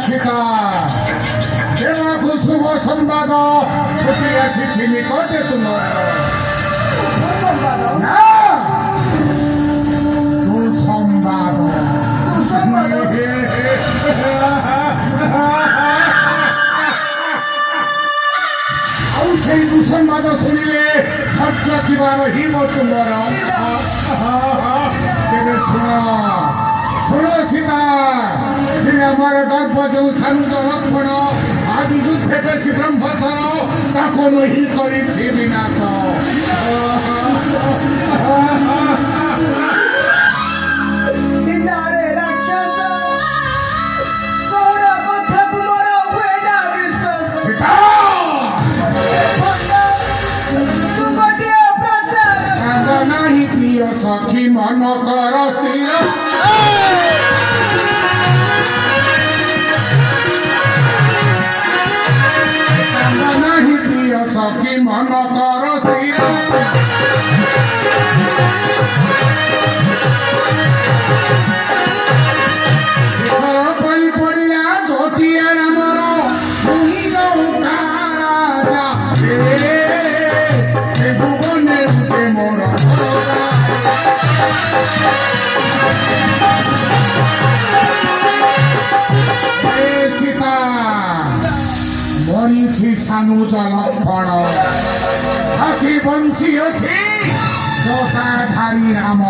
ସୀତା ଦେବାକୁ ଶୁଭ ସମ୍ବାଦ ଛୁଟି ଆସିଛି ନିକଟେ ତୁମର ନା ଦୁଃସମ୍ବାଦ ଆଉ ସେଇ ଦୁଃସମ୍ବାଦ ଶୁଣିଲେ ଖର୍ଚ୍ଚ କିବା ରହିବ ତୁମର ତେବେ ଶୁଣ ଶୁଣ ସୀତା ଆମର ଗର୍ବ ଯେଉଁ ସାନୁଜ ଲକ୍ଷ୍ମଣ ଆଜି ଯୁଦ୍ଧେ ବେଶୀ ବ୍ରହ୍ମଚର ତାକୁ ନୁହିଁ କରିଛି ବିନାଶ ନାହିଁ ପ୍ରିୟ ସଖୀ ମନ କର ସ୍ଥିର ନାହିଁ ପ୍ରିୟ ସଖୀ ମନ କର ସ୍ଥିର କରି ପଡ଼ିଲା ଛୋଟିଆ ରାମର ଭୁବନେ ମୋର ସୀତା ମରିଛି ସାନୁଜ ଲକ୍ଷ୍ମଣ ଆଖି ବଞ୍ଚି ଅଛି ଜଟାଧାରୀ ରାମ